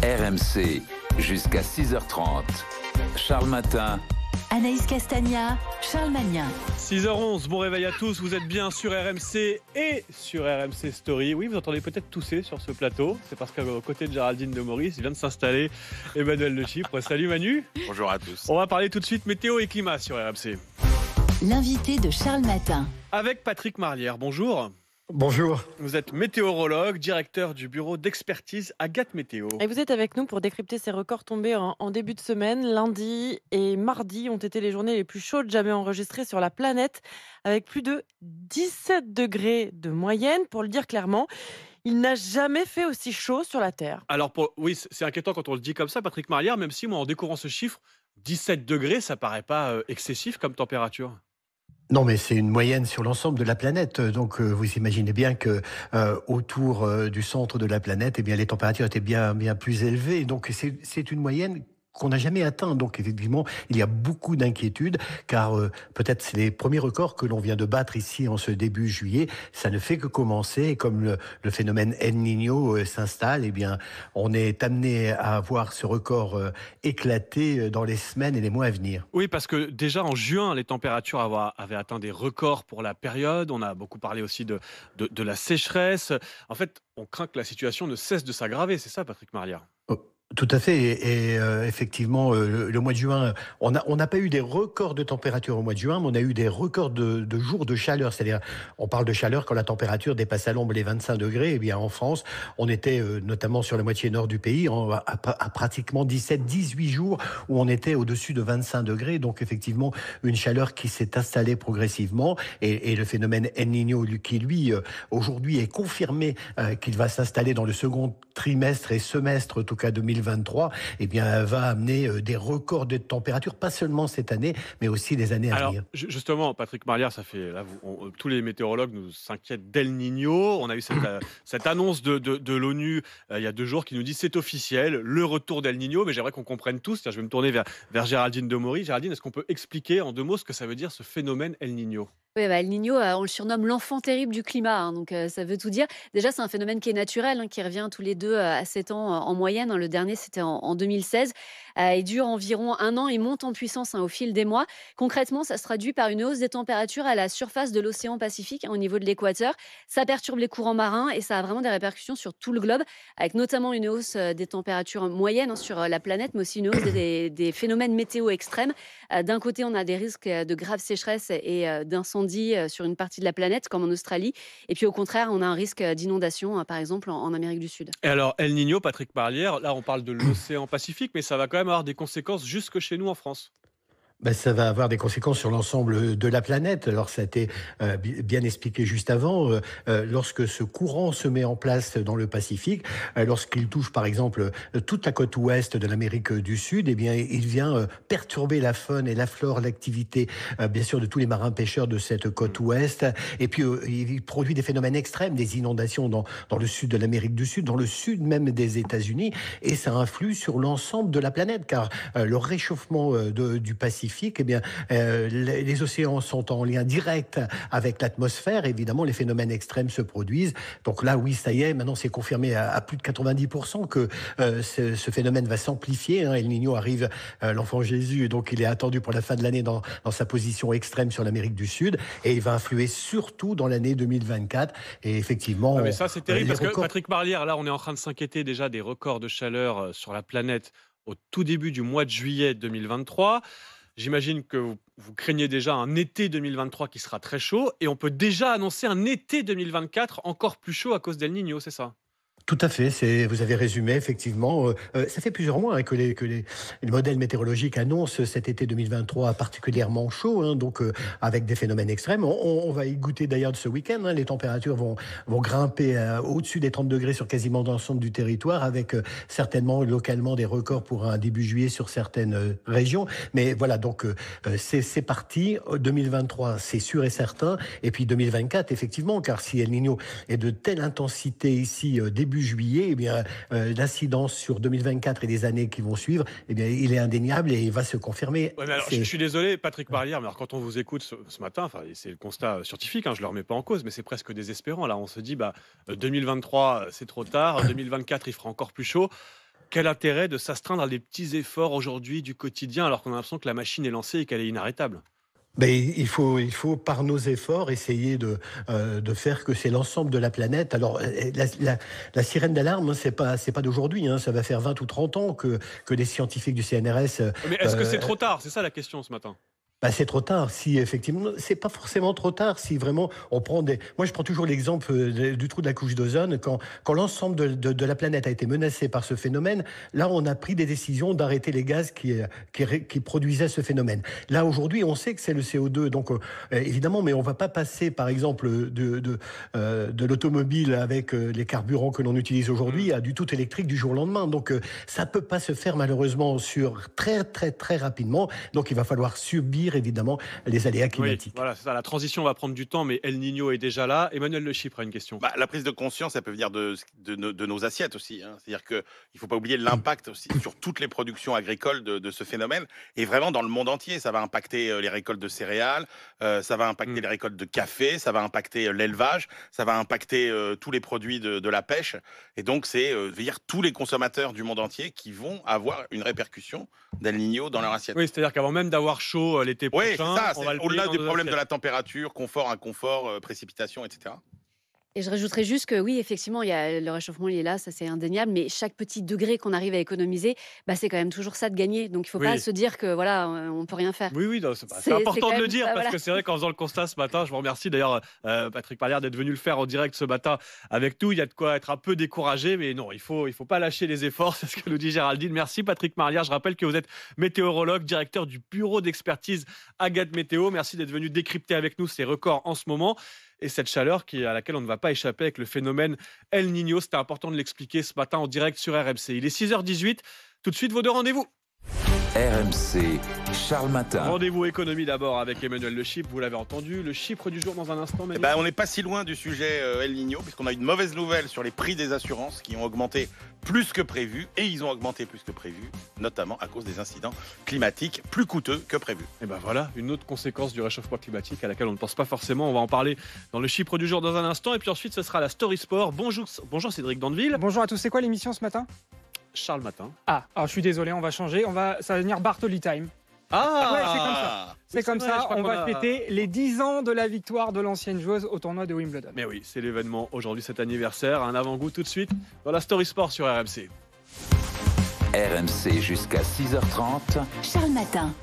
RMC, jusqu'à 6h30. Charles Matin. Anaïs Castagna, Charles Magnin. 6h11, bon réveil à tous, vous êtes bien sur RMC et sur RMC Story. Oui, vous entendez peut-être tousser sur ce plateau, c'est parce qu'à côté de Géraldine de Maurice, il vient de s'installer Emmanuel de Chypre. Salut Manu. Bonjour à tous. On va parler tout de suite météo et climat sur RMC. L'invité de Charles Matin. Avec Patrick Marlière, bonjour. Bonjour. Vous êtes météorologue, directeur du bureau d'expertise Agathe Météo. Et vous êtes avec nous pour décrypter ces records tombés en début de semaine. Lundi et mardi ont été les journées les plus chaudes jamais enregistrées sur la planète, avec plus de 17 degrés de moyenne. Pour le dire clairement, il n'a jamais fait aussi chaud sur la Terre. Alors oui, c'est inquiétant quand on le dit comme ça, Patrick Marlière, même si moi en découvrant ce chiffre, 17 degrés, ça paraît pas excessif comme température. Non, mais c'est une moyenne sur l'ensemble de la planète. Donc, vous imaginez bien que autour du centre de la planète, eh bien, les températures étaient bien plus élevées. Donc, c'est une moyenne qu'on n'a jamais atteint. Donc effectivement, il y a beaucoup d'inquiétudes, car peut-être c'est les premiers records que l'on vient de battre ici en ce début juillet. Ça ne fait que commencer, et comme le phénomène El Niño s'installe, eh bien, on est amené à voir ce record éclater dans les semaines et les mois à venir. Oui, parce que déjà en juin, les températures avaient atteint des records pour la période. On a beaucoup parlé aussi de la sécheresse. En fait, on craint que la situation ne cesse de s'aggraver. C'est ça, Patrick Marlière? Tout à fait, et effectivement, le mois de juin, on n'a pas eu des records de température au mois de juin, mais on a eu des records de jours de chaleur. C'est-à-dire, on parle de chaleur quand la température dépasse à l'ombre les 25 degrés. Eh bien, en France, on était notamment sur la moitié nord du pays à pratiquement 17-18 jours où on était au-dessus de 25 degrés. Donc, effectivement, une chaleur qui s'est installée progressivement, et le phénomène El Niño, qui lui, aujourd'hui, est confirmé qu'il va s'installer dans le second trimestre et semestre, en tout cas 2023, eh bien, va amener des records de température, pas seulement cette année, mais aussi les années à venir. Justement, Patrick Marlière, ça fait là, tous les météorologues nous s'inquiètent d'El Niño. On a eu cette annonce de l'ONU il y a 2 jours qui nous dit c'est officiel, le retour d'El Niño. Mais j'aimerais qu'on comprenne tous. Je vais me tourner vers Géraldine de Maurice. Géraldine, est-ce qu'on peut expliquer en 2 mots ce que ça veut dire ce phénomène El Niño? Oui, El Niño, on le surnomme l'enfant terrible du climat, hein, donc ça veut tout dire. Déjà, c'est un phénomène qui est naturel, hein, qui revient tous les 2 à 7 ans en moyenne. Hein. Le dernier, c'était en 2016. Il dure environ 1 an et monte en puissance au fil des mois. Concrètement, ça se traduit par une hausse des températures à la surface de l'océan Pacifique, au niveau de l'équateur. Ça perturbe les courants marins et ça a vraiment des répercussions sur tout le globe, avec notamment une hausse des températures moyennes sur la planète, mais aussi une hausse des phénomènes météo extrêmes. D'un côté, on a des risques de graves sécheresses et d'incendies sur une partie de la planète, comme en Australie. Et puis au contraire, on a un risque d'inondation, par exemple, en Amérique du Sud. Et alors, El Niño, Patrick Marlière, là on parle de l'océan Pacifique, mais ça va quand même avoir des conséquences jusque chez nous en France. Ça va avoir des conséquences sur l'ensemble de la planète. Alors, ça a été bien expliqué juste avant. Lorsque ce courant se met en place dans le Pacifique, lorsqu'il touche, par exemple, toute la côte ouest de l'Amérique du Sud, eh bien, il vient perturber la faune et la flore, l'activité, bien sûr, de tous les marins-pêcheurs de cette côte ouest. Et puis, il produit des phénomènes extrêmes, des inondations dans le sud de l'Amérique du Sud, dans le sud même des États-Unis. Et ça influe sur l'ensemble de la planète, car le réchauffement du Pacifique, eh bien, les océans sont en lien direct avec l'atmosphère. Évidemment, les phénomènes extrêmes se produisent. Donc là, oui, ça y est, maintenant c'est confirmé à plus de 90% que ce phénomène va s'amplifier. El Niño arrive, l'enfant Jésus, donc il est attendu pour la fin de l'année dans sa position extrême sur l'Amérique du Sud, et il va influer surtout dans l'année 2024. Et effectivement... mais ça, c'est terrible, parce que Patrick Marlière, là, on est en train de s'inquiéter déjà des records de chaleur sur la planète au tout début du mois de juillet 2023. J'imagine que vous craignez déjà un été 2023 qui sera très chaud, et on peut déjà annoncer un été 2024 encore plus chaud à cause d'El Niño, c'est ça? Tout à fait, vous avez résumé, effectivement. Ça fait plusieurs mois que les modèles météorologiques annoncent cet été 2023 particulièrement chaud, donc avec des phénomènes extrêmes. On va y goûter d'ailleurs ce week-end. Les températures vont grimper au-dessus des 30 degrés sur quasiment l'ensemble du territoire, avec certainement localement des records pour un début juillet sur certaines régions. Mais voilà, donc c'est parti. 2023, c'est sûr et certain. Et puis 2024, effectivement, car si El Niño est de telle intensité ici début juillet, eh bien, l'incidence sur 2024 et les années qui vont suivre, eh bien, il est indéniable et il va se confirmer. Ouais, mais alors, je suis désolé, Patrick Marlière, mais alors, quand on vous écoute ce matin, c'est le constat scientifique, je ne le remets pas en cause, mais c'est presque désespérant. Là, on se dit, 2023, c'est trop tard, 2024, il fera encore plus chaud. quel intérêt de s'astreindre à des petits efforts aujourd'hui du quotidien alors qu'on a l'impression que la machine est lancée et qu'elle est inarrêtable? Ben, il faut, par nos efforts, essayer de faire que c'est l'ensemble de la planète. Alors, la sirène d'alarme, hein, c'est pas d'aujourd'hui, hein, ça va faire 20 ou 30 ans que les scientifiques du CNRS. Mais est-ce que c'est trop tard? C'est ça la question ce matin. Bah, c'est trop tard. Si effectivement, c'est pas forcément trop tard. Si vraiment on prend des, moi je prends toujours l'exemple du trou de la couche d'ozone. Quand l'ensemble de la planète a été menacé par ce phénomène, là on a pris des décisions d'arrêter les gaz qui produisaient ce phénomène. Là aujourd'hui, on sait que c'est le CO2, donc évidemment, mais on va pas passer par exemple de l'automobile avec les carburants que l'on utilise aujourd'hui à du tout électrique du jour au lendemain. Donc ça peut pas se faire malheureusement sur très très très rapidement. Donc il va falloir subir évidemment les aléas climatiques. Oui, voilà, c'est ça. La transition va prendre du temps, mais El Niño est déjà là. Emmanuel Le Chypre a une question. La prise de conscience, ça peut venir de nos assiettes aussi, hein. C'est-à-dire qu'il ne faut pas oublier l'impact aussi sur toutes les productions agricoles de ce phénomène. Et vraiment dans le monde entier, ça va impacter les récoltes de céréales, ça va impacter les récoltes de café, ça va impacter l'élevage, ça va impacter tous les produits de la pêche. Et donc c'est tous les consommateurs du monde entier qui vont avoir une répercussion d'El Niño dans leur assiette. Oui, c'est-à-dire qu'avant même d'avoir chaud l'été Oui, prochain, c'est ça. on va le Au-delà payer du dans nos problème de assiettes. la température, confort, inconfort, précipitation, etc. Et je rajouterais juste que oui, effectivement, le réchauffement, il est là, ça c'est indéniable, mais chaque petit degré qu'on arrive à économiser, c'est quand même toujours ça de gagner. Donc il ne faut pas Oui. se dire que voilà, on peut rien faire. Oui, non, c'est C'est important quand de le même dire ça, parce voilà. que c'est vrai qu'en faisant le constat ce matin, je vous remercie d'ailleurs Patrick Parlière d'être venu le faire en direct ce matin avec nous. Il y a de quoi être un peu découragé, mais non, il faut pas lâcher les efforts, c'est ce que nous dit Géraldine. Merci Patrick Parlière. Je rappelle que vous êtes météorologue, directeur du bureau d'expertise Agathe Météo. Merci d'être venu décrypter avec nous ces records en ce moment. Et cette chaleur à laquelle on ne va pas échapper avec le phénomène El Niño. C'était important de l'expliquer ce matin en direct sur RMC. Il est 6h18. Tout de suite, vos deux rendez-vous. RMC, Charles Matin. Rendez-vous économie d'abord avec Emmanuel Le Chypre. Vous l'avez entendu. Le chiffre du jour dans un instant. On n'est pas si loin du sujet El Niño, puisqu'on a une mauvaise nouvelle sur les prix des assurances qui ont augmenté plus que prévu. Et ils ont augmenté plus que prévu, notamment à cause des incidents climatiques plus coûteux que prévu. Et ben voilà, une autre conséquence du réchauffement climatique à laquelle on ne pense pas forcément. On va en parler dans le chiffre du jour dans un instant. Et puis ensuite, ce sera la Story Sport. Bonjour Cédric Dandeville. Bonjour à tous, c'est quoi l'émission ce matin? Charles Matin. Ah, alors je suis désolé, on va changer, ça va venir Bartoli Time. Ouais, c'est comme ça. C'est comme vrai, je ça, crois on qu'on va a- fêter les 10 ans de la victoire de l'ancienne joueuse au tournoi de Wimbledon. Mais oui, c'est l'événement aujourd'hui, cet anniversaire. Un avant-goût tout de suite dans la Story Sport sur RMC. RMC jusqu'à 6h30. Charles Matin.